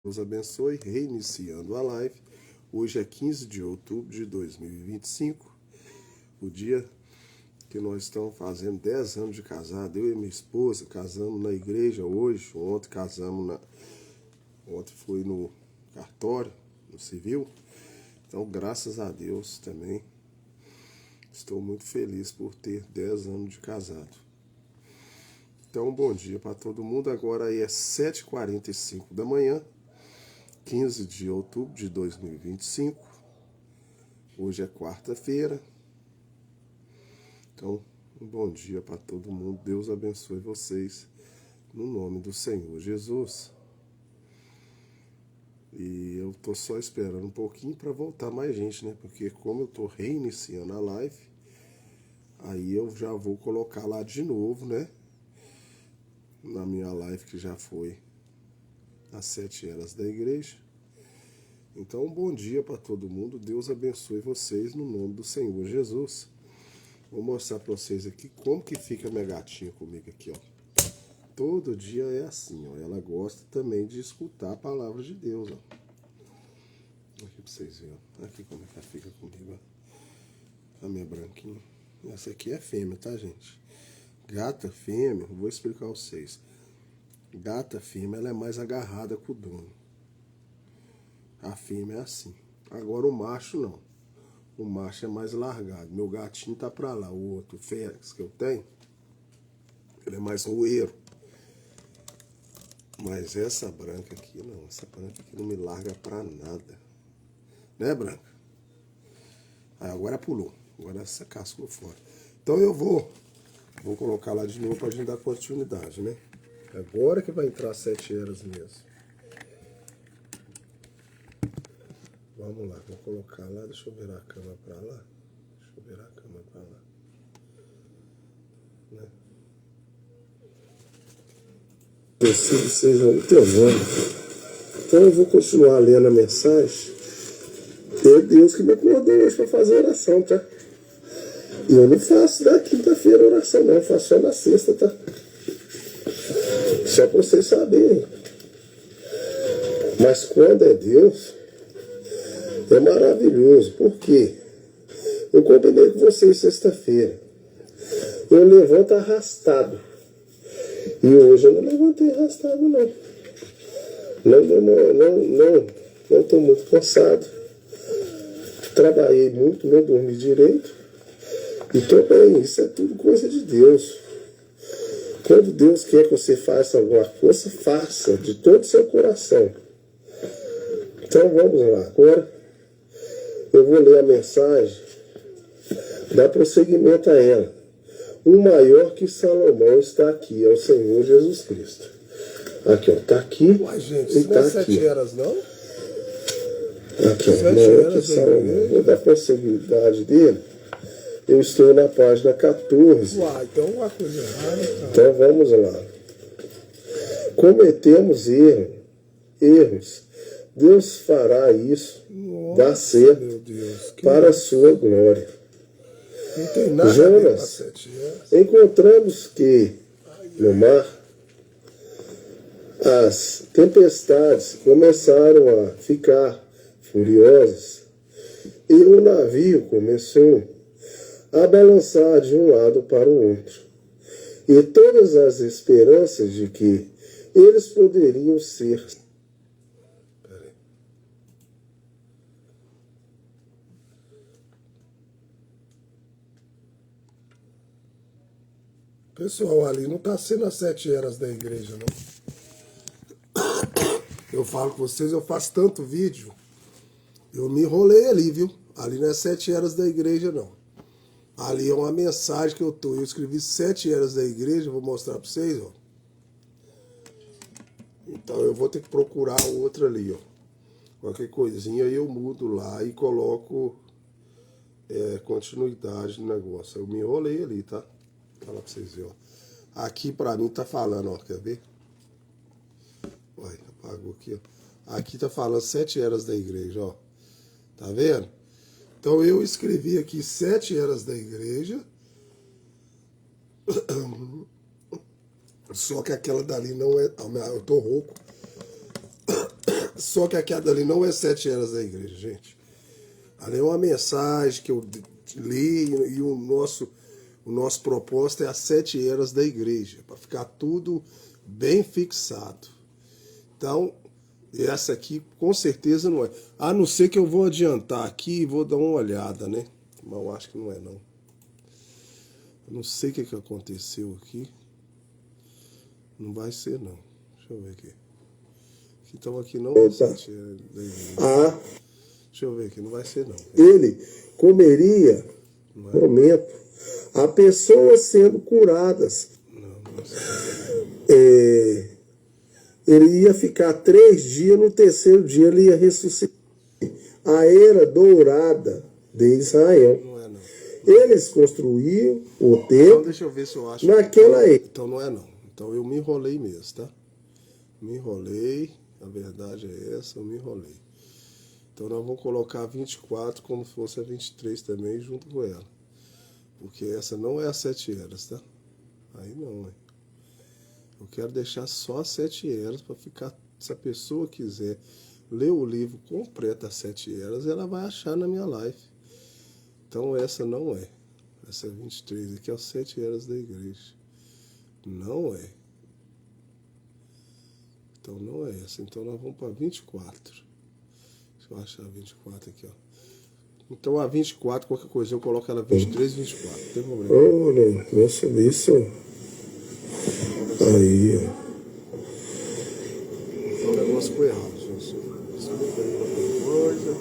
Deus abençoe, reiniciando a live. Hoje é 15 de outubro de 2025, o dia que nós estamos fazendo 10 anos de casado. Eu e minha esposa casamos na igreja hoje, ontem fui no cartório, no civil. Então, graças a Deus também, estou muito feliz por ter 10 anos de casado. Então, bom dia para todo mundo. Agora aí é 7h45 da manhã. 15 de outubro de 2025. Hoje é quarta-feira. Então, um bom dia para todo mundo. Deus abençoe vocês no nome do Senhor Jesus. E eu tô só esperando um pouquinho para voltar mais gente, né? Porque como eu tô reiniciando a live, aí eu já vou colocar lá de novo, né? Na minha live que já foi às 7 horas da igreja. Então, um bom dia para todo mundo. Deus abençoe vocês no nome do Senhor Jesus. Vou mostrar para vocês aqui como que fica minha gatinha comigo aqui, ó. Todo dia é assim, ó. Ela gosta também de escutar a palavra de Deus, ó. Aqui para vocês verem, ó. Aqui como é que ela fica comigo, ó. A minha branquinha. Essa aqui é fêmea, tá, gente? Gata fêmea, vou explicar a vocês. Gata fêmea, ela é mais agarrada com o dono. A fêmea é assim. Agora o macho não. O macho é mais largado. Meu gatinho tá pra lá. O outro, o Félix, que eu tenho, ele é mais roeiro. Mas essa branca aqui, não. Essa branca aqui não me larga pra nada. Né, branca? Aí agora pulou. Agora essa cascou fora. Então eu vou colocar lá de novo pra gente dar continuidade, né? Agora que vai entrar 7 horas mesmo. Vamos lá, vou colocar lá, deixa eu virar a cama pra lá. Né? Vocês sejam entendendo. Então eu vou continuar lendo a mensagem. É Deus que me acordou hoje para fazer oração, tá? E eu não faço da quinta-feira oração, não. Eu faço só na sexta, tá? Só para vocês saberem. Mas quando é Deus, é maravilhoso. Por quê? Eu combinei com vocês sexta-feira. Eu levanto arrastado. E hoje eu não levantei arrastado, não. Não estou muito cansado. Trabalhei muito, não dormi direito. E estou bem. Isso é tudo coisa de Deus. Quando Deus quer que você faça alguma coisa, faça de todo o seu coração. Então vamos lá. Agora eu vou ler a mensagem, dar prosseguimento a ela. O maior que Salomão está aqui, é o Senhor Jesus Cristo. Aqui, ó, está aqui. Uai, gente, e isso não tá é 7 horas, não? Aqui, ó, maior que Salomão. Vou dar prosseguidade dele. Eu estou na página 14. Uai, então uma coisa errada, cara. Então vamos lá. Cometemos erros. Deus fará isso, dá certo, Meu Deus, para a sua glória. não tem nada Jonas, a ver com 7 horas. encontramos que no mar as tempestades começaram a ficar furiosas e o navio começou a balançar de um lado para o outro. E todas as esperanças de que eles poderiam ser Pessoal, ali não está sendo as 7 horas da igreja, não. Eu falo com vocês, eu faço tanto vídeo, eu me enrolei ali, viu? Ali não é 7 horas da igreja, não. Ali é uma mensagem que eu escrevi 7 horas da igreja, vou mostrar para vocês, ó. Então eu vou ter que procurar outra ali, ó. Qualquer coisinha eu mudo lá e coloco continuidade no negócio. Eu me enrolei ali, tá? Fala pra vocês verem, ó. Aqui pra mim tá falando, ó, quer ver? Olha, apagou aqui, ó. Aqui tá falando 7 horas da igreja, ó. Tá vendo? Então eu escrevi aqui 7 horas da igreja. Só que aquela dali não é... Eu tô rouco. Só que aquela ali não é 7 eras da igreja, gente. Ali é uma mensagem que eu li e o nosso propósito é as 7 eras da igreja, para ficar tudo bem fixado. Então, essa aqui com certeza não é. A não ser que eu vou adiantar aqui e vou dar uma olhada, né? Mas eu acho que não é, não. Eu não sei o que aconteceu aqui. Não vai ser, não. Deixa eu ver aqui. Então aqui não é 7 eras da igreja. Deixa eu ver aqui, não vai ser, não. Ele comeria, momento, a pessoas sendo curadas. Não é Ele ia ficar 3 dias, no terceiro dia ele ia ressuscitar. A era dourada de Israel. Não é, não. Eles construíam o Então templo deixa eu ver se eu acho. naquela era. Então não é, não. Então eu me enrolei mesmo, tá? Me enrolei. A verdade é essa, eu me enrolei. Então nós vamos colocar a 24 como se fosse a 23 também, junto com ela. Porque essa não é as 7 eras, tá? Aí não, hein? Eu quero deixar só as 7 eras para ficar... Se a pessoa quiser ler o livro completo das 7 eras, ela vai achar na minha live. Então essa não é. Essa é 23, aqui é as 7 eras da igreja. Não é. Então não é essa. Então nós vamos para 24. Deixa eu achar a 24 aqui, ó. Então a 24, qualquer coisa, eu coloco ela 23, 24. Não tem problema. Olha, nossa, isso. Aí, ó. Então o negócio foi errado, gente. Desculpa aí qualquer coisa.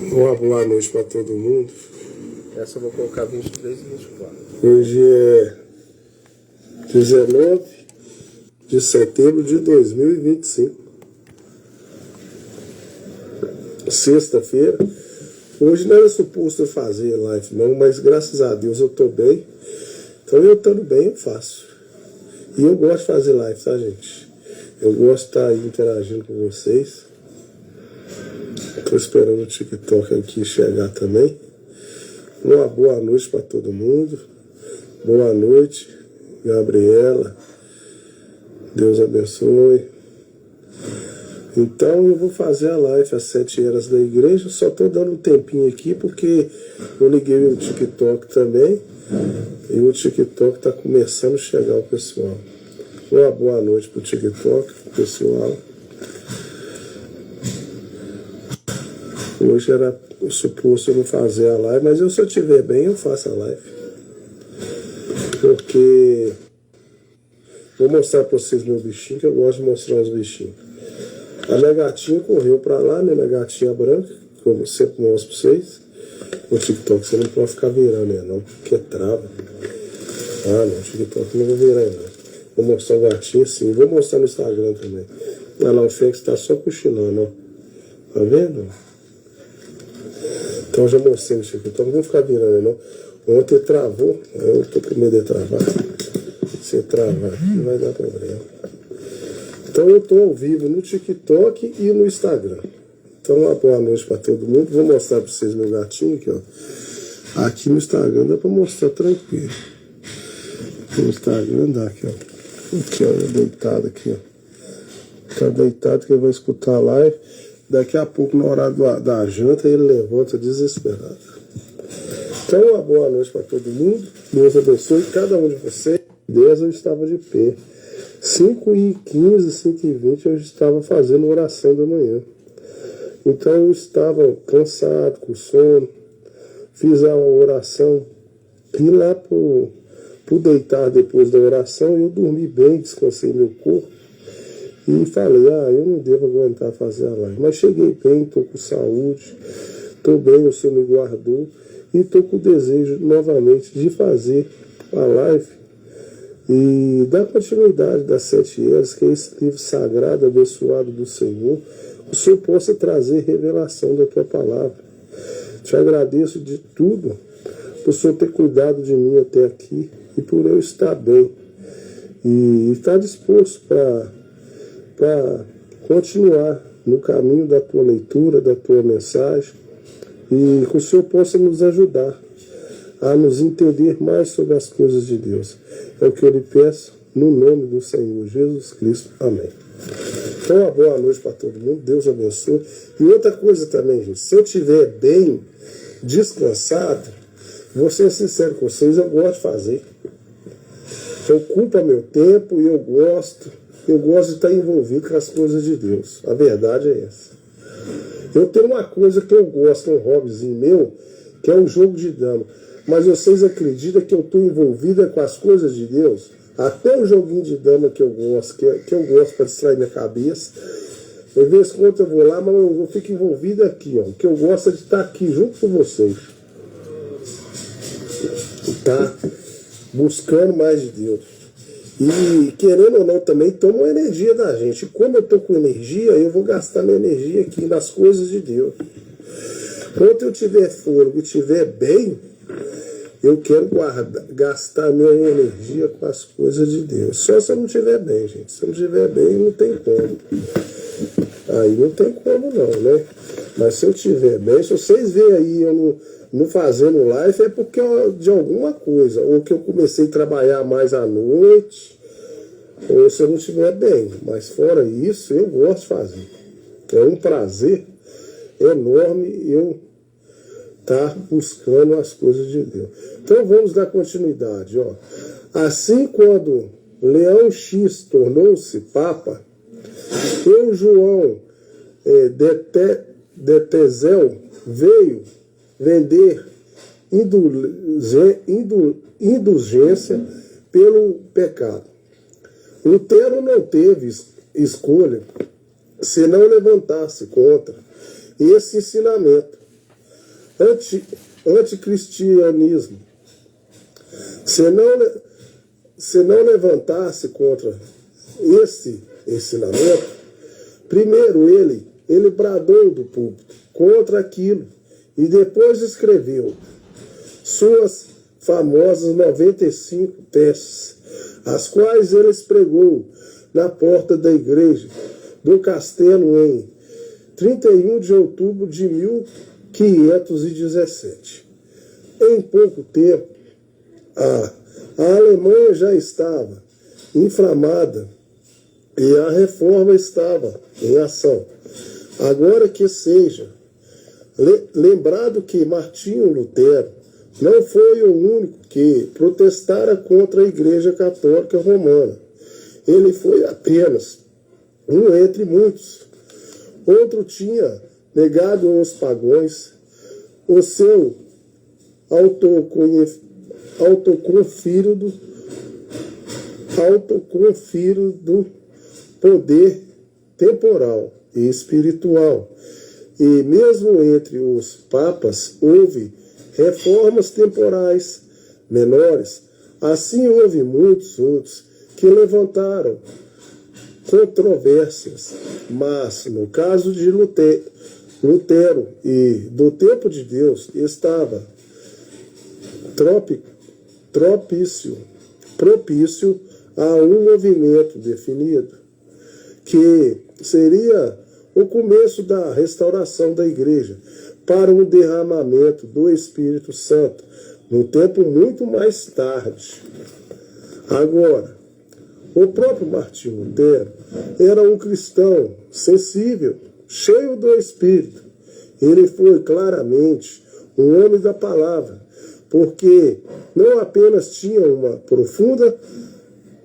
Então Uma boa noite para todo mundo. essa eu vou colocar 23 e 24. Hoje é 19 de setembro de 2025. Sexta-feira. Hoje não era suposto eu fazer live não, mas graças a Deus eu tô bem. Então eu estando bem eu faço. E eu gosto de fazer live, tá, gente? Eu gosto de estar aí interagindo com vocês. Tô esperando o TikTok aqui chegar também. Uma boa noite para todo mundo. Boa noite, Gabriela. Deus abençoe. Então eu vou fazer a live às 7 eras da igreja. Só tô dando um tempinho aqui porque eu liguei o TikTok também. E o TikTok tá começando a chegar o pessoal. Uma boa noite pro TikTok, pessoal. Hoje era suposto eu não fazer a live, mas se eu estiver bem eu faço a live. Porque vou mostrar para vocês meu bichinho, que eu gosto de mostrar os bichinhos. A minha gatinha correu para lá, né? Minha gatinha branca, como eu sempre mostro para vocês. No TikTok você não pode ficar virando, né? Não, porque trava. Ah, não, o TikTok não vai virar, não. Vou mostrar o gatinho assim, vou mostrar no Instagram também. Olha lá, o Fênix tá só cochilando, ó. Tá vendo? Então já mostrei no TikTok, não vou ficar virando, não. Ontem travou, eu tô com medo de travar. Se travar aqui, não vai dar problema. Então eu tô ao vivo no TikTok e no Instagram. Então uma boa noite para todo mundo. Vou mostrar para vocês meu gatinho aqui, ó. Aqui no Instagram dá para mostrar tranquilo. No Instagram dá aqui, ó. Aqui, ó, deitado aqui, ó. Tá deitado que eu vou escutar a live. Daqui a pouco, na hora da janta, ele levanta desesperado. Então, uma boa noite para todo mundo. Deus abençoe cada um de vocês. Deus, eu estava de pé. 5h15, 5h20, eu estava fazendo oração da manhã. Então, eu estava cansado, com sono. Fiz a oração. E lá pro deitar depois da oração, eu dormi bem, descansei meu corpo. E falei, eu não devo aguentar fazer a live. Mas cheguei bem, estou com saúde, estou bem, o Senhor me guardou. E estou com o desejo novamente de fazer a live e dar continuidade das 7 eras, que é esse livro sagrado, abençoado do Senhor. O Senhor possa trazer revelação da tua palavra. Te agradeço de tudo, por o Senhor ter cuidado de mim até aqui e por eu estar bem. E estar disposto para continuar no caminho da tua leitura, da tua mensagem, e que o Senhor possa nos ajudar a nos entender mais sobre as coisas de Deus. É o que eu lhe peço, no nome do Senhor Jesus Cristo. Amém. Então, uma boa noite para todo mundo. Deus abençoe. E outra coisa também, gente. Se eu estiver bem, descansado, vou ser sincero com vocês, eu gosto de fazer. Ocupa meu tempo e eu gosto de estar envolvido com as coisas de Deus. A verdade é essa. Eu tenho uma coisa que eu gosto, um hobbyzinho meu, que é um jogo de dama. Mas vocês acreditam que eu estou envolvida com as coisas de Deus? Até o joguinho de dama que eu gosto, que eu gosto para distrair minha cabeça. De vez em quando eu vou lá, mas eu fico envolvido aqui, ó. Que eu gosto de estar aqui junto com vocês. Tá? Buscando mais de Deus. E querendo ou não também toma uma energia da gente. E como eu estou com energia, eu vou gastar minha energia aqui nas coisas de Deus. Quando eu tiver fôlego e estiver bem, eu quero gastar minha energia com as coisas de Deus. Só se eu não estiver bem, gente. Se eu não estiver bem, não tem como. Aí não tem como não, né? Mas se eu estiver bem, se vocês verem aí eu não fazendo live, é porque de alguma coisa. Ou que eu comecei a trabalhar mais à noite, ou se eu não estiver bem. Mas fora isso, eu gosto de fazer. É um prazer enorme eu estar buscando as coisas de Deus. Então vamos dar continuidade. Ó. Assim, quando Leão X tornou-se Papa, eu, João Detezel, veio vender indulgência pelo pecado. Lutero não teve escolha senão levantar-se contra esse ensinamento anticristianismo. Se não levantar-se contra esse ensinamento, primeiro ele bradou do púlpito contra aquilo e depois escreveu suas famosas 95 teses, as quais ele pregou na porta da igreja do castelo em 31 de outubro de 1517. Em pouco tempo, a Alemanha já estava inflamada e a reforma estava em ação. Agora que seja lembrado que Martinho Lutero não foi o único que protestara contra a Igreja Católica Romana. Ele foi apenas um entre muitos. Outro tinha negado aos pagãos o seu autoconferido poder temporal e espiritual. E mesmo entre os papas houve reformas temporais menores. Assim houve muitos outros que levantaram controvérsias, mas no caso de Lutero e do tempo de Deus estava propício a um movimento definido, que seria o começo da restauração da igreja para um derramamento do Espírito Santo, num tempo muito mais tarde. Agora, o próprio Martinho Lutero era um cristão sensível, cheio do Espírito. Ele foi claramente um homem da palavra, porque não apenas tinha uma profunda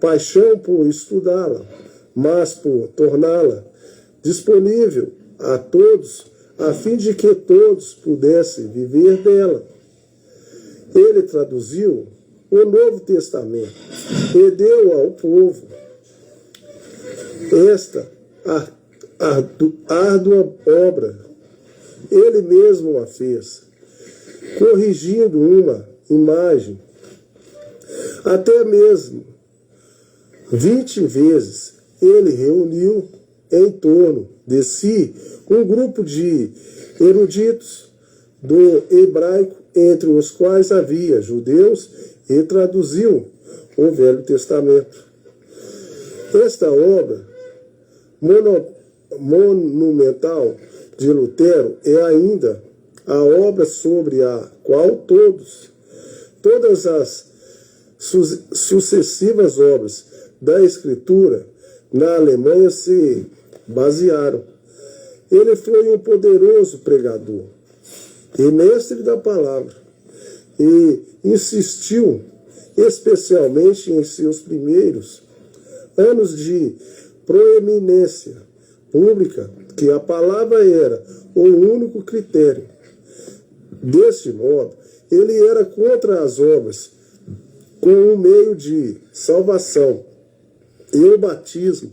paixão por estudá-la, mas por torná-la disponível a todos, a fim de que todos pudessem viver dela. Ele traduziu o Novo Testamento e deu ao povo esta árdua obra. Ele mesmo a fez, corrigindo uma imagem, até mesmo 20 vezes. Ele reuniu em torno de si um grupo de eruditos do hebraico, entre os quais havia judeus, e traduziu o Velho Testamento. Esta obra monumental de Lutero é ainda a obra sobre a qual todos todas as sucessivas obras da Escritura na Alemanha se basearam. Ele foi um poderoso pregador e mestre da palavra, e insistiu especialmente em seus primeiros anos de proeminência pública que a palavra era o único critério. Deste modo, ele era contra as obras como um meio de salvação e o batismo,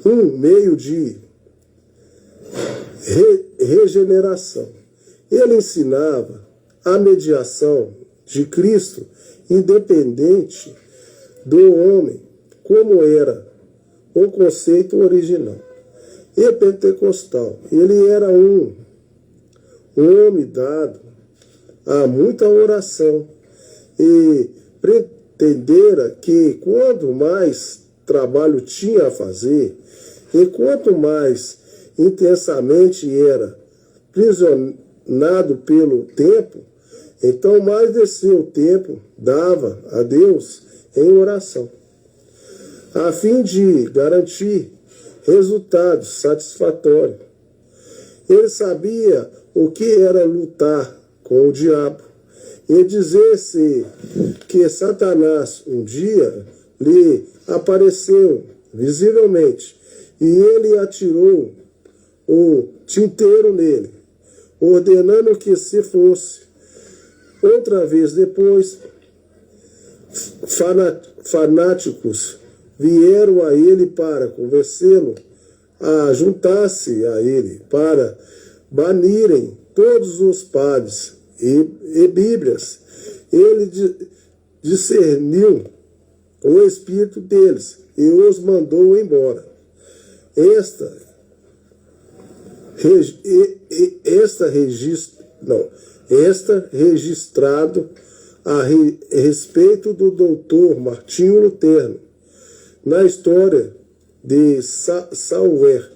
um meio de regeneração. Ele ensinava a mediação de Cristo independente do homem, como era o conceito original e pentecostal. Ele era um homem dado a muita oração e pretendera que quanto mais trabalho tinha a fazer e quanto mais intensamente era prisionado pelo tempo, então mais de seu tempo dava a Deus em oração, a fim de garantir resultados satisfatórios. Ele sabia o que era lutar com o diabo e dizer-se que Satanás um dia lhe apareceu visivelmente e ele atirou o tinteiro nele, ordenando que se fosse. Outra vez depois, fanáticos vieram a ele para convencê-lo a juntar-se a ele, para banirem todos os padres e Bíblias. Ele discerniu o espírito deles e os mandou embora. Registrado a respeito do doutor Martinho Lutero, na história de Sauer,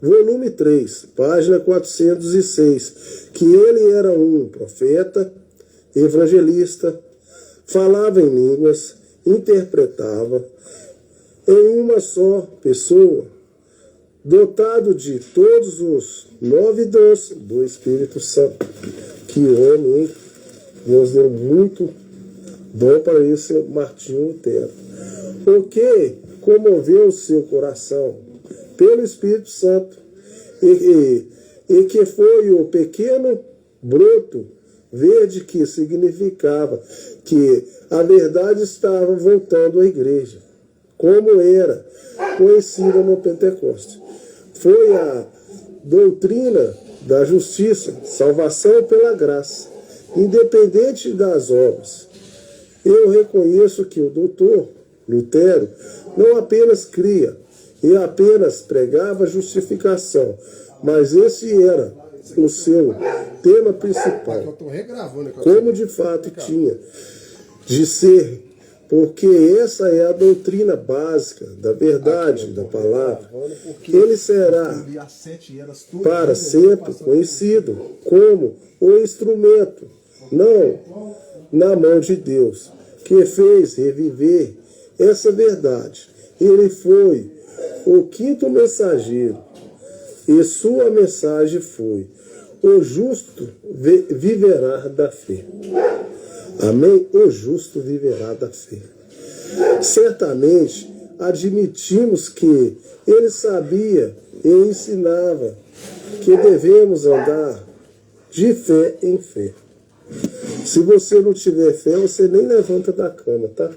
volume 3, página 406, que ele era um profeta, evangelista, falava em línguas, interpretava em uma só pessoa, dotado de todos os 9 dons do Espírito Santo. Que homem, hein? Deus deu muito dom para esse Martinho Lutero. O que comoveu o seu coração pelo Espírito Santo e que foi o pequeno broto verde que significava que a verdade estava voltando à igreja, como era conhecida no Pentecostes. Foi a doutrina da justiça, salvação pela graça, independente das obras. Eu reconheço que o doutor Lutero não apenas cria e apenas pregava justificação, mas esse era o seu tema principal, como de fato tinha de ser, porque essa é a doutrina básica da verdade da palavra. Ele será para sempre conhecido como o instrumento, não na mão de Deus, que fez reviver essa verdade. Ele foi o quinto mensageiro e sua mensagem foi: o justo viverá da fé. Amém? O justo viverá da fé. Certamente admitimos que ele sabia e ensinava que devemos andar de fé em fé. Se você não tiver fé, você nem levanta da cama, tá?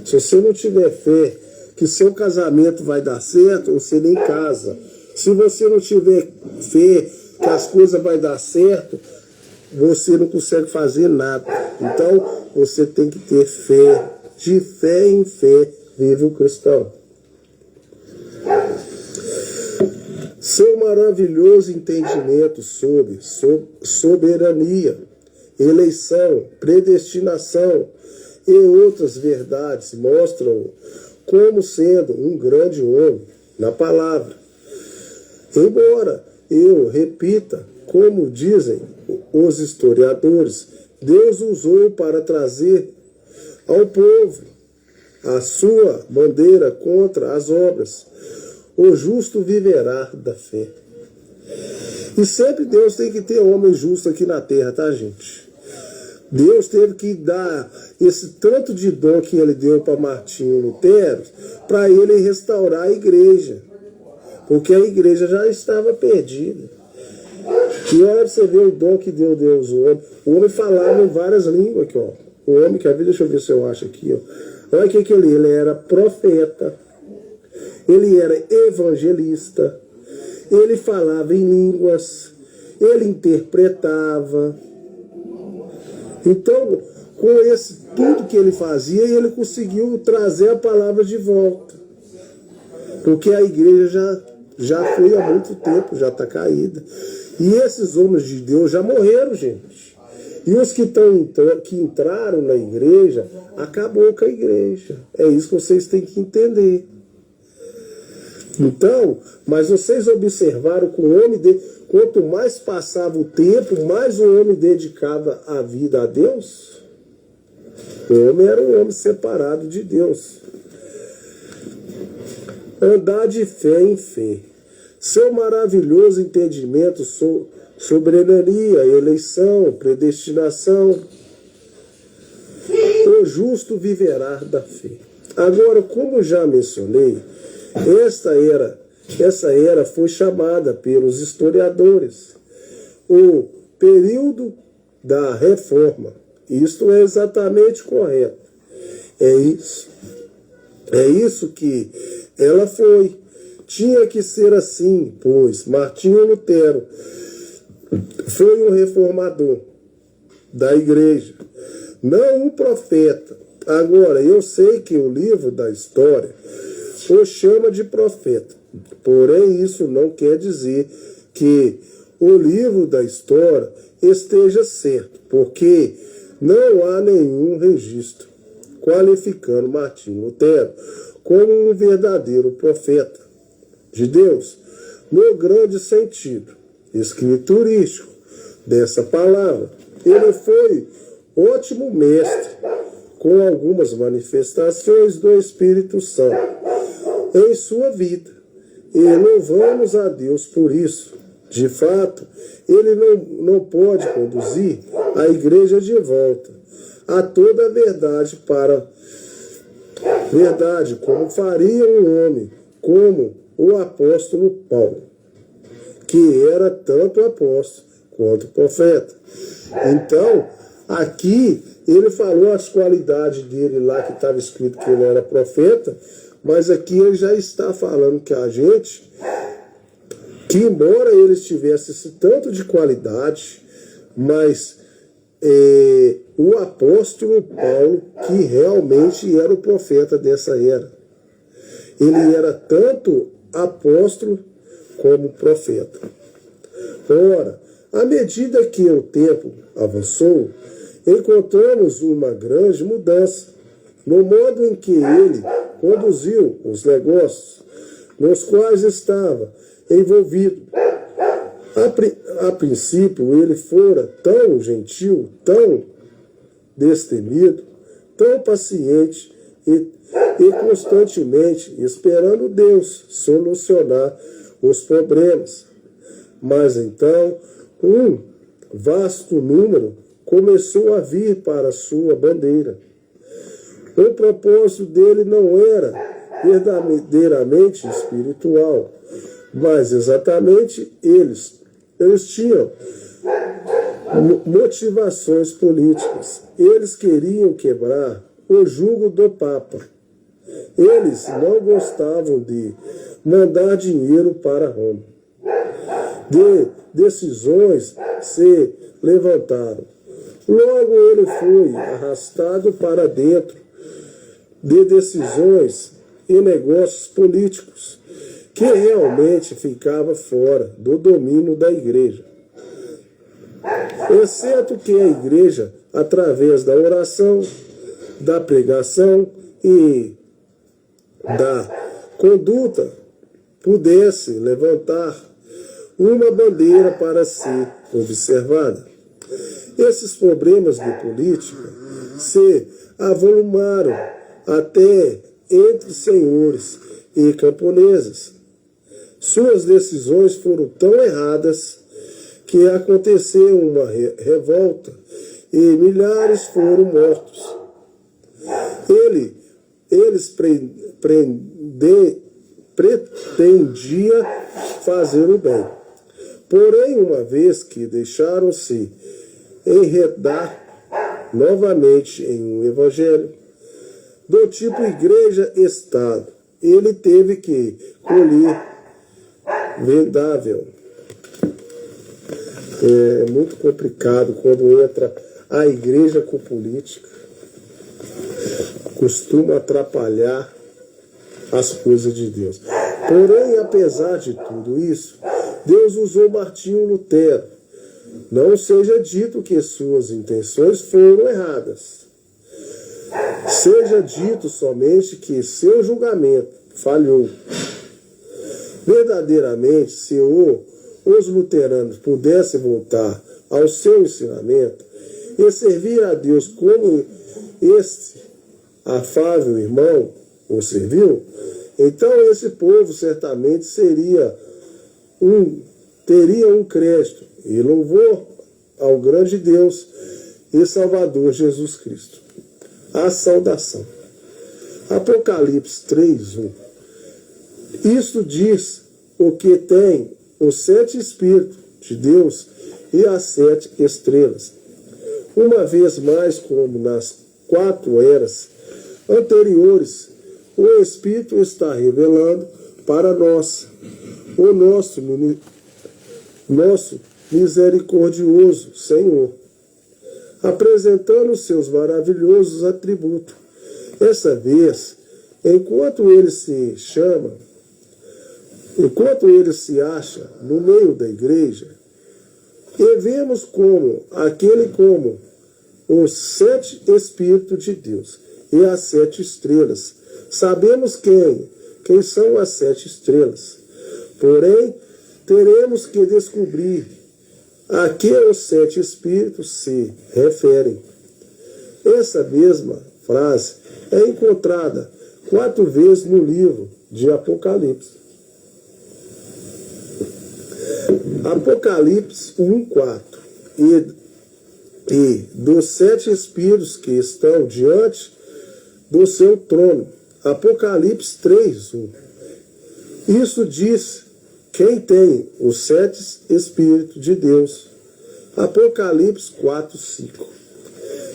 Se você não tiver fé que seu casamento vai dar certo, você nem casa. Se você não tiver fé que as coisas vão dar certo, você não consegue fazer nada. Então, você tem que ter fé. De fé em fé vive o cristão. Seu maravilhoso entendimento sobre soberania, eleição, predestinação e outras verdades mostram-o como sendo um grande homem na palavra. Embora eu repita, como dizem os historiadores, Deus usou para trazer ao povo a sua bandeira contra as obras. O justo viverá da fé. E sempre Deus tem que ter homem justo aqui na terra, tá, gente? Deus teve que dar esse tanto de dom que ele deu para Martinho Lutero, para ele restaurar a igreja. Porque a igreja já estava perdida. E olha pra você ver o dom que Deus ao homem. O homem falava em várias línguas aqui, ó. O homem, quer ver? Deixa eu ver se eu acho aqui, ó. Olha o que ele era profeta, ele era evangelista, ele falava em línguas, ele interpretava. Então, com esse tudo que ele fazia, ele conseguiu trazer a palavra de volta. Porque a igreja já foi há muito tempo, já está caída. E esses homens de Deus já morreram, gente. E os que entraram na igreja, acabou com a igreja. É isso que vocês têm que entender. Então, mas vocês observaram que o homem, quanto mais passava o tempo, mais o homem dedicava a vida a Deus? O homem era um homem separado de Deus. Andar de fé em fé. Seu maravilhoso entendimento soberania, eleição, predestinação. O justo viverá da fé. Agora, como já mencionei, essa era foi chamada pelos historiadores o período da reforma. Isto é exatamente correto. É isso que ela foi. Tinha que ser assim, pois Martinho Lutero foi um reformador da igreja, não um profeta. Agora, eu sei que o livro da história o chama de profeta, porém isso não quer dizer que o livro da história esteja certo, porque não há nenhum registro qualificando Martinho Lutero como um verdadeiro profeta de Deus, no grande sentido escriturístico dessa palavra. Ele foi ótimo mestre, com algumas manifestações do Espírito Santo em sua vida. E louvamos a Deus por isso. De fato, ele não pode conduzir a igreja de volta a toda a verdade como faria um homem como o apóstolo Paulo, que era tanto apóstolo quanto profeta. Então, aqui ele falou as qualidades dele lá, que estava escrito que ele era profeta, mas aqui ele já está falando que a gente, que embora ele tivesse esse tanto de qualidade, mas o apóstolo Paulo, que realmente era o profeta dessa era, ele era tanto apóstolo como profeta. Ora, à medida que o tempo avançou, encontramos uma grande mudança no modo em que ele conduziu os negócios nos quais estava envolvido. A princípio, ele fora tão gentil, tão destemido, tão paciente e constantemente esperando Deus solucionar os problemas. Mas então, um vasto número começou a vir para a sua bandeira. O propósito dele não era verdadeiramente espiritual, mas exatamente eles tinham motivações políticas. Eles queriam quebrar o jugo do Papa. Eles não gostavam de mandar dinheiro para Roma. Decisões se levantaram. Logo ele foi arrastado para dentro de decisões e negócios políticos que realmente ficava fora do domínio da igreja. Exceto que a igreja, através da oração, da pregação e da conduta, pudesse levantar uma bandeira para ser observada. Esses problemas de política se avolumaram até entre senhores e camponeses. Suas decisões foram tão erradas que aconteceu uma revolta e milhares foram mortos. Eles pretendiam fazer o bem. Porém, uma vez que deixaram-se enredar novamente em um evangelho do tipo igreja-estado, ele teve que colher vendável. É muito complicado quando entra a igreja com política. Costuma atrapalhar as coisas de Deus. Porém, apesar de tudo isso, Deus usou Martinho Lutero. Não seja dito que suas intenções foram erradas. Seja dito somente que seu julgamento falhou. Verdadeiramente, se os luteranos pudessem voltar ao seu ensinamento e servir a Deus como este afável irmão o serviu, então esse povo certamente teria um crédito e louvor ao grande Deus e Salvador Jesus Cristo. A saudação. Apocalipse 3:1. Isto diz o que tem os 7 Espíritos de Deus e as 7 estrelas. Uma vez mais, como nas 4 eras anteriores, o Espírito está revelando para nós o nosso misericordioso Senhor, apresentando seus maravilhosos atributos. Essa vez, enquanto ele se acha no meio da igreja, e vemos como os 7 Espíritos de Deus e as 7 estrelas. Sabemos quem são as 7 estrelas. Porém, teremos que descobrir a que os 7 Espíritos se referem. Essa mesma frase é encontrada 4 vezes no livro de Apocalipse. Apocalipse 1:4. E dos 7 Espíritos que estão diante do seu trono. Apocalipse 3:1. Isso diz quem tem os 7 Espíritos de Deus. Apocalipse 4:5.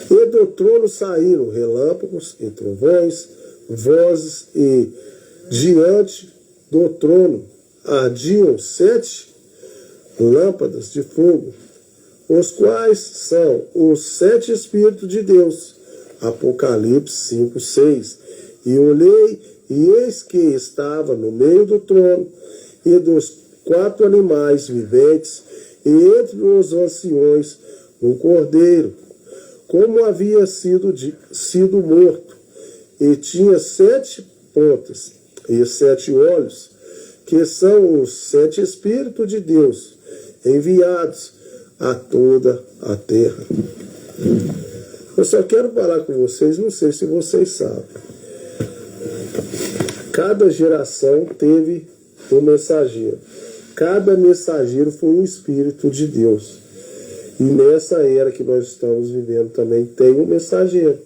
E do trono saíram relâmpagos e trovões, vozes, e diante do trono ardiam 7 lâmpadas de fogo, os quais são os 7 Espíritos de Deus. Apocalipse 5:6. E olhei, e eis que estava no meio do trono e dos 4 animais viventes, e entre os anciões um cordeiro, como havia sido morto, e tinha 7 pontas e 7 olhos, que são os 7 Espíritos de Deus, enviados a toda a terra. Eu só quero falar com vocês, não sei se vocês sabem. Cada geração teve um mensageiro. Cada mensageiro foi um Espírito de Deus. E nessa era que nós estamos vivendo também tem um mensageiro.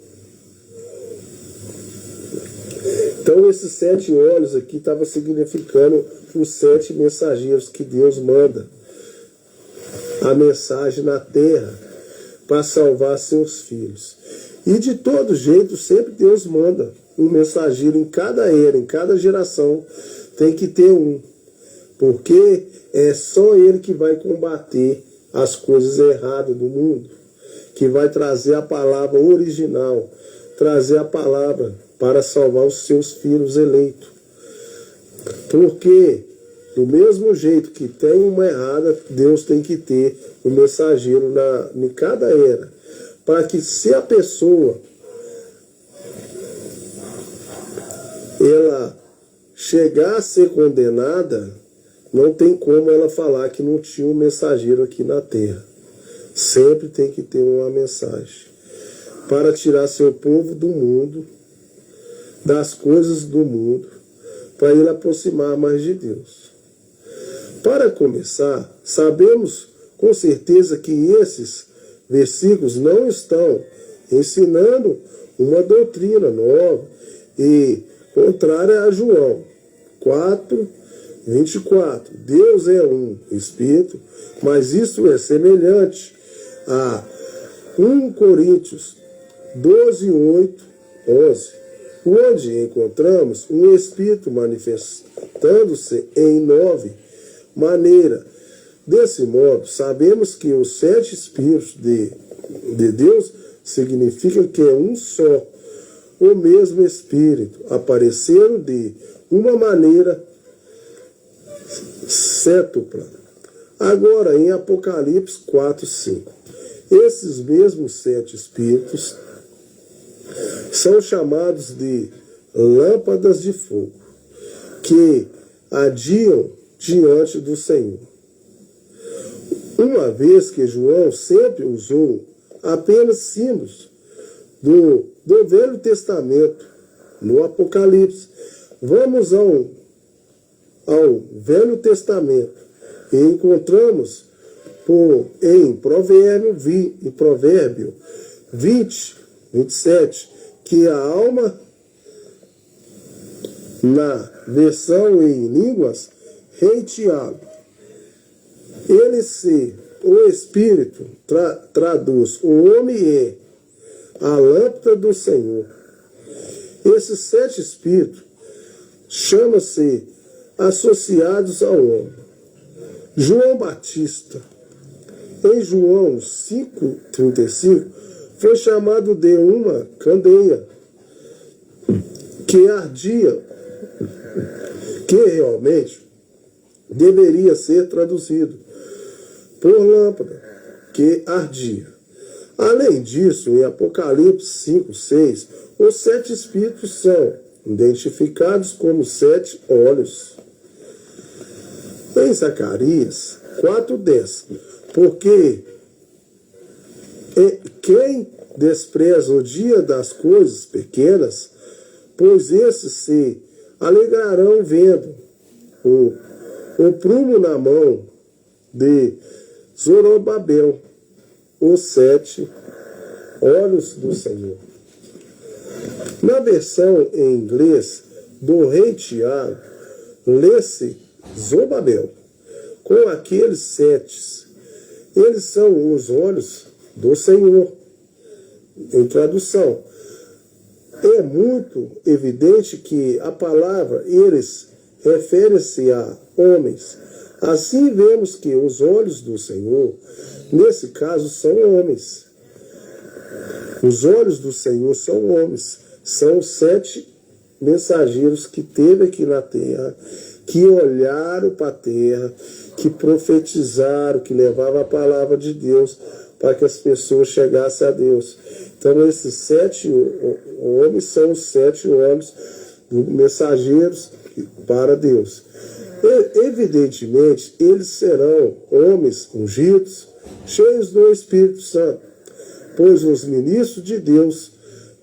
Então esses 7 olhos aqui estavam significando os 7 mensageiros que Deus manda a mensagem na terra para salvar seus filhos. E de todo jeito, sempre Deus manda um mensageiro em cada era, em cada geração, tem que ter um. Porque é só ele que vai combater as coisas erradas do mundo, que vai trazer a palavra original, trazer a palavra para salvar os seus filhos eleitos. Porque do mesmo jeito que tem uma errada, Deus tem que ter um mensageiro em cada era, para que se a pessoa ela chegar a ser condenada, não tem como ela falar que não tinha um mensageiro aqui na terra. sempre tem que ter uma mensagem para tirar seu povo do mundo, das coisas do mundo, para ele aproximar mais de Deus. Para começar, sabemos com certeza que esses versículos não estão ensinando uma doutrina nova e contrária a João 4:24. Deus é um Espírito, mas isso é semelhante a 1 Coríntios 12:8-11, onde encontramos um Espírito manifestando-se em 9 maneiras. Desse modo, sabemos que os 7 Espíritos de Deus significa que é um só, o mesmo Espírito, aparecendo de uma maneira cétupla. Agora, em Apocalipse 4:5, esses mesmos 7 Espíritos são chamados de lâmpadas de fogo, que adiam diante do Senhor. Uma vez que João sempre usou apenas símbolos do Velho Testamento no Apocalipse, vamos ao Velho Testamento e encontramos em Provérbio 20:27, que a alma, na versão em línguas, reiteado, o Espírito traduz, o homem é a lâmpada do Senhor. Esses 7 Espíritos chamam-se associados ao homem. João Batista, em João 5:35, foi chamado de uma candeia que ardia, que realmente deveria ser traduzido por lâmpada, que ardia. Além disso, em Apocalipse 5:6, os 7 Espíritos são identificados como 7 olhos. Em Zacarias 4:10, porque quem despreza o dia das coisas pequenas, pois esses se alegrarão vendo o prumo na mão de Zorobabel, os 7 olhos do Senhor. Na versão em inglês do Rei Tiago, lê-se Zorobabel, com aqueles 7. Eles são os olhos do Senhor. Em tradução, é muito evidente que a palavra eles refere-se a homens. Assim vemos que os olhos do Senhor, nesse caso, são homens. Os olhos do Senhor são homens. São 7 mensageiros que teve aqui na terra, que olharam para a terra, que profetizaram, que levavam a palavra de Deus para que as pessoas chegassem a Deus. Então, esses 7 homens são os 7 olhos mensageiros para Deus. Evidentemente, eles serão homens ungidos, cheios do Espírito Santo, pois os ministros de Deus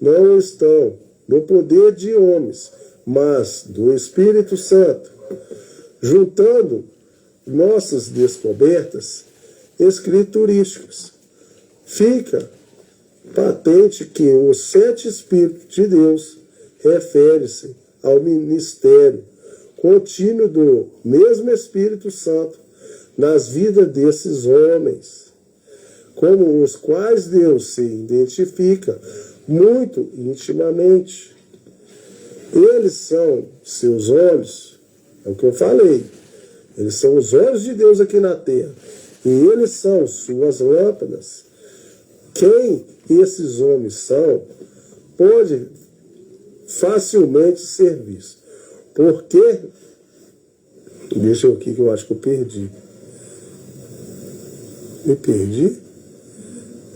não estão no poder de homens, mas do Espírito Santo. Juntando nossas descobertas escriturísticas, fica patente que os 7 Espíritos de Deus refere-se ao ministério contínuo do mesmo Espírito Santo nas vidas desses homens, como os quais Deus se identifica muito intimamente. Eles são seus olhos, é o que eu falei, eles são os olhos de Deus aqui na terra, e eles são suas lâmpadas. Quem esses homens são, pode facilmente ser visto. Porque, deixa eu aqui que eu acho que eu perdi. Me perdi?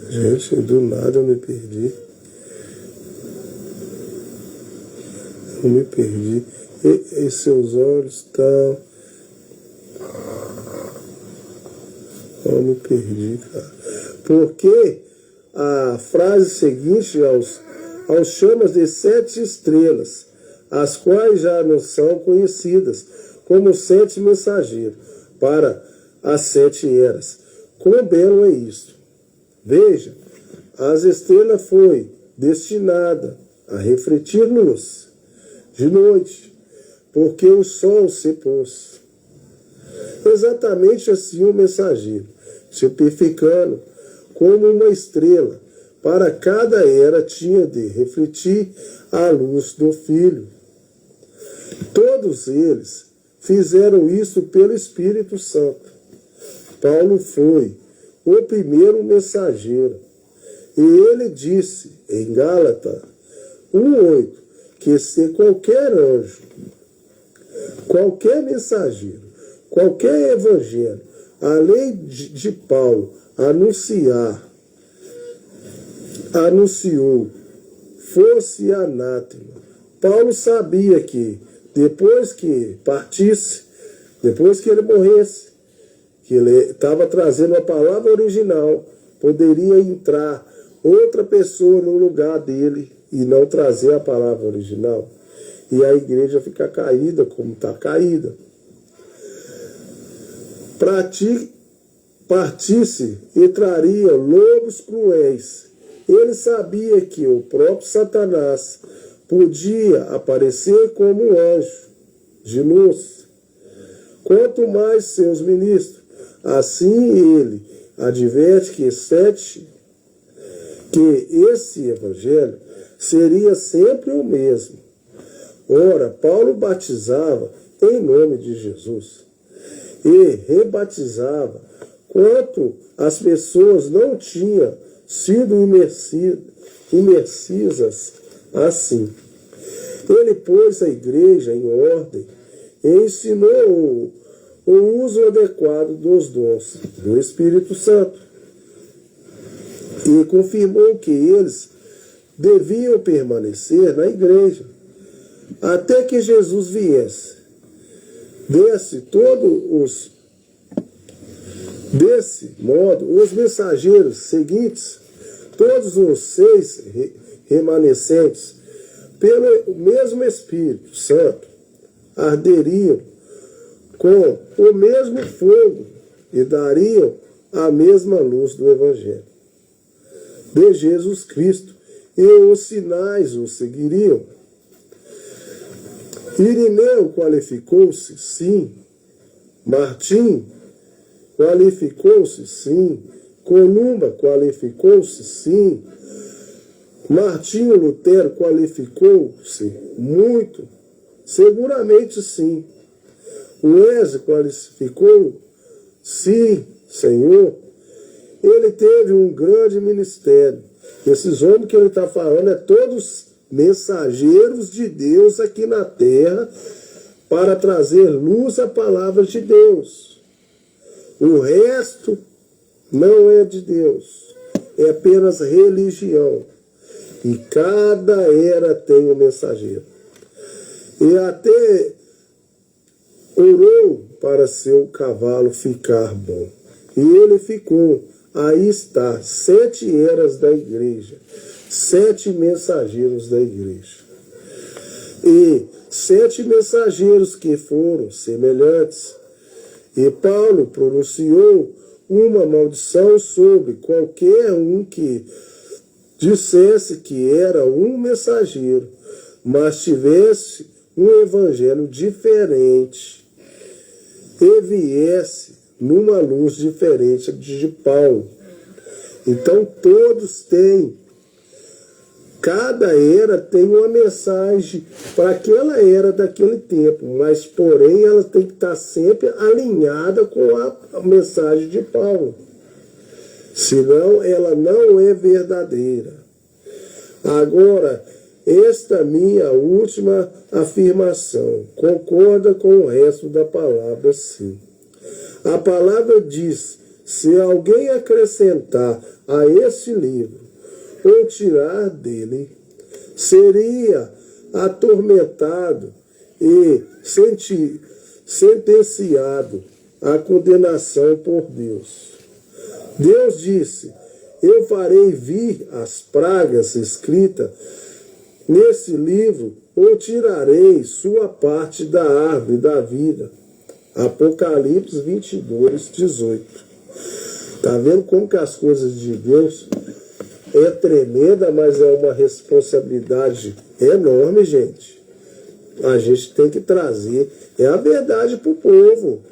Gente, do nada eu me perdi. Eu me perdi. E seus olhos estão... Eu me perdi, cara. porque a frase seguinte aos chamas de 7 estrelas, as quais já não são conhecidas como 7 mensageiros para as 7 eras. Quão belo é isto! Veja, as estrelas foi destinada a refletir luz de noite, porque o sol se pôs. Exatamente assim o mensageiro, se purificando como uma estrela, para cada era tinha de refletir a luz do Filho. Todos eles fizeram isso pelo Espírito Santo. Paulo foi o primeiro mensageiro, e ele disse em Gálatas 1:8 que se qualquer anjo, qualquer mensageiro, qualquer evangelho, além de Paulo anunciou, fosse anátema. Paulo sabia que depois que partisse, depois que ele morresse, que ele estava trazendo a palavra original, poderia entrar outra pessoa no lugar dele e não trazer a palavra original. E a igreja fica caída como está caída. Partisse e traria lobos cruéis. Ele sabia que o próprio Satanás podia aparecer como um anjo de luz. Quanto mais seus ministros. Assim ele adverte que esse evangelho seria sempre o mesmo. Ora, Paulo batizava em nome de Jesus e rebatizava quanto as pessoas não tinham sido imersivas assim. Ele pôs a igreja em ordem e ensinou o uso adequado dos dons do Espírito Santo e confirmou que eles deviam permanecer na igreja até que Jesus viesse. Desse modo, os mensageiros seguintes, todos os 6 remanescentes, pelo mesmo Espírito Santo, arderiam com o mesmo fogo e dariam a mesma luz do Evangelho de Jesus Cristo, e os sinais o seguiriam. Irineu qualificou-se, sim. Martim qualificou-se, sim. Columba qualificou-se, sim. Martinho Lutero qualificou-se muito? Seguramente sim. Wesley qualificou? Sim, Senhor. Ele teve um grande ministério. Esses homens que ele está falando é todos mensageiros de Deus aqui na terra para trazer luz à palavra de Deus. O resto não é de Deus. É apenas religião. E cada era tem um mensageiro. E até orou para seu cavalo ficar bom. E ele ficou. Aí está, 7 eras da igreja. 7 mensageiros da igreja. E 7 mensageiros que foram semelhantes. E Paulo pronunciou uma maldição sobre qualquer um que dissesse que era um mensageiro, mas tivesse um evangelho diferente e viesse numa luz diferente de Paulo. Então todos têm, cada era tem uma mensagem para aquela era daquele tempo, mas porém ela tem que estar sempre alinhada com a mensagem de Paulo. Senão ela não é verdadeira. Agora, esta minha última afirmação concorda com o resto da palavra, sim. A palavra diz: se alguém acrescentar a esse livro ou tirar dele, seria atormentado e sentenciado à condenação por Deus. Deus disse eu farei vir as pragas escritas nesse livro, ou tirarei sua parte da árvore da vida. Apocalipse 22, 18. Tá vendo como que as coisas de Deus é tremenda, mas é uma responsabilidade enorme, gente. A gente tem que trazer a verdade para o povo.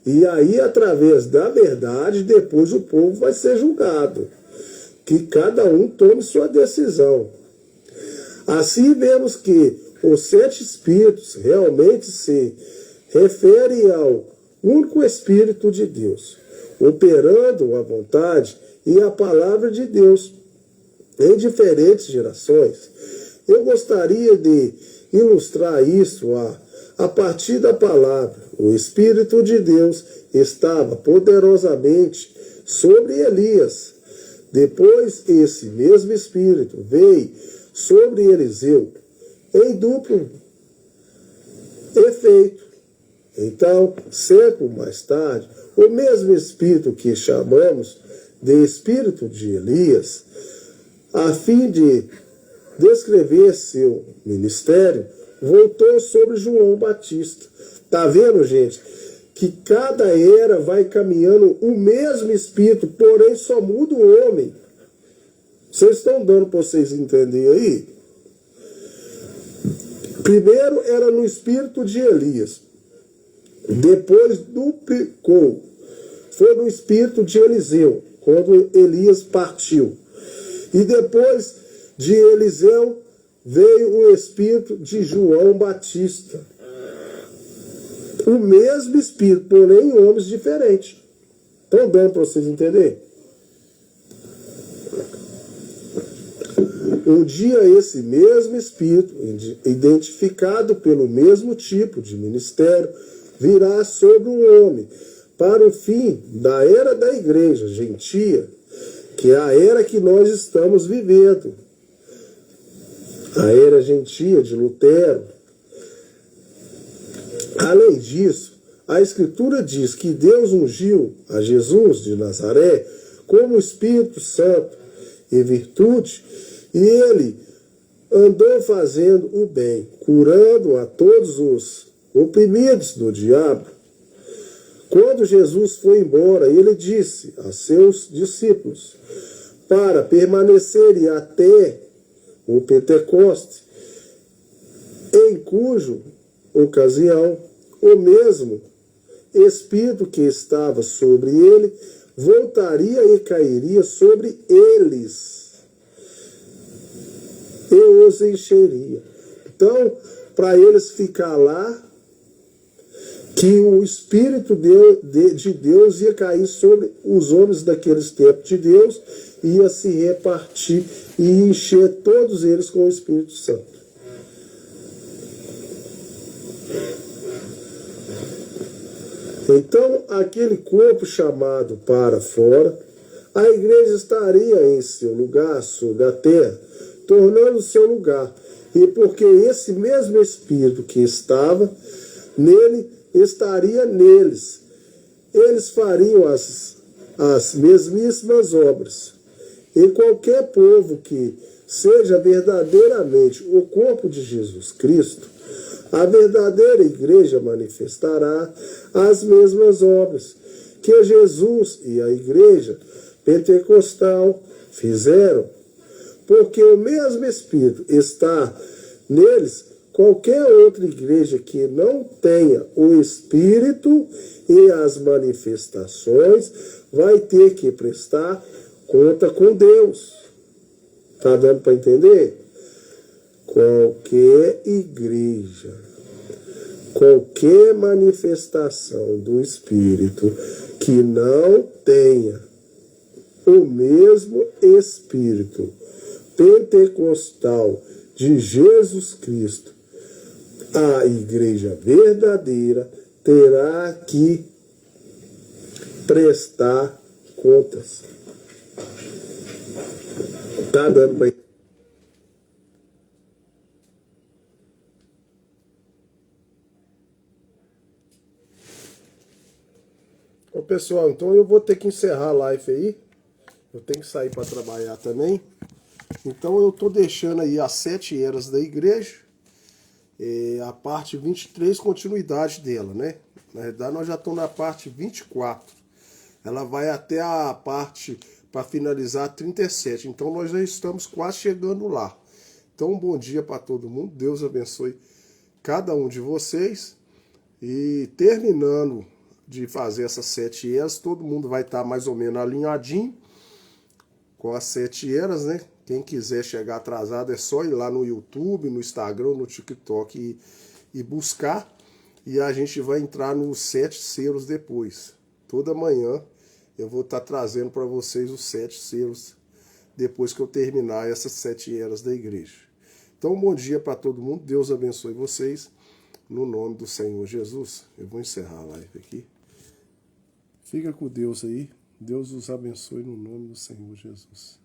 E aí, através da verdade, depois o povo vai ser julgado. Que cada um tome sua decisão. Assim vemos que os 7 Espíritos realmente se referem ao único Espírito de Deus, operando a vontade e a palavra de Deus em diferentes gerações. Eu gostaria de ilustrar isso a partir da palavra. O Espírito de Deus estava poderosamente sobre Elias. Depois, esse mesmo Espírito veio sobre Eliseu em duplo efeito. Então, século mais tarde, o mesmo Espírito que chamamos de Espírito de Elias, a fim de descrever seu ministério, voltou sobre João Batista. Tá vendo, gente? Que cada era vai caminhando o mesmo Espírito, porém só muda o homem. Vocês estão dando para vocês entenderem aí? Primeiro era no Espírito de Elias. Depois duplicou. Foi no Espírito de Eliseu, quando Elias partiu. E depois de Eliseu veio o Espírito de João Batista. O mesmo Espírito, porém em homens diferentes. Estão dando para vocês entenderem? Um dia esse mesmo Espírito, identificado pelo mesmo tipo de ministério, virá sobre o homem, para o fim da era da igreja gentia, que é a era que nós estamos vivendo. A era gentia de Lutero. Além disso, a Escritura diz que Deus ungiu a Jesus de Nazaré como Espírito Santo e virtude, e ele andou fazendo o bem, curando a todos os oprimidos do diabo. Quando Jesus foi embora, ele disse a seus discípulos para permanecerem até o Pentecoste, em cuja ocasião o mesmo Espírito que estava sobre ele voltaria e cairia sobre eles e os encheria. Então, para eles ficar lá, que o Espírito de Deus ia cair sobre os homens daqueles tempos de Deus, ia se repartir e encher todos eles com o Espírito Santo. Então, aquele corpo chamado para fora, a igreja estaria em seu lugar sobre a terra, tornando seu lugar. E porque esse mesmo Espírito que estava nele, estaria neles. Eles fariam as mesmíssimas obras. E qualquer povo que seja verdadeiramente o corpo de Jesus Cristo, a verdadeira igreja manifestará as mesmas obras que Jesus e a igreja pentecostal fizeram. Porque o mesmo Espírito está neles. Qualquer outra igreja que não tenha o Espírito e as manifestações vai ter que prestar conta com Deus. Está dando para entender? Qualquer igreja, qualquer manifestação do Espírito que não tenha o mesmo Espírito pentecostal de Jesus Cristo, a igreja verdadeira terá que prestar contas. Tá dando para... Ô pessoal, então eu vou ter que encerrar a live aí. Eu tenho que sair para trabalhar também. Então eu tô deixando aí as 7 eras da igreja. A parte 23, continuidade dela, né? Na verdade, nós já estamos na parte 24. Ela vai até a parte, para finalizar, 37. Então, nós já estamos quase chegando lá. Então, um bom dia para todo mundo. Deus abençoe cada um de vocês. E terminando de fazer essas 7 eras, todo mundo vai estar mais ou menos alinhadinho com as 7 eras, né? Quem quiser chegar atrasado é só ir lá no YouTube, no Instagram, no TikTok e buscar. E a gente vai entrar nos 7 selos depois. Toda manhã eu vou estar trazendo para vocês os 7 selos depois que eu terminar essas 7 eras da igreja. Então, um bom dia para todo mundo. Deus abençoe vocês. No nome do Senhor Jesus. Eu vou encerrar a live aqui. Fica com Deus aí. Deus os abençoe no nome do Senhor Jesus.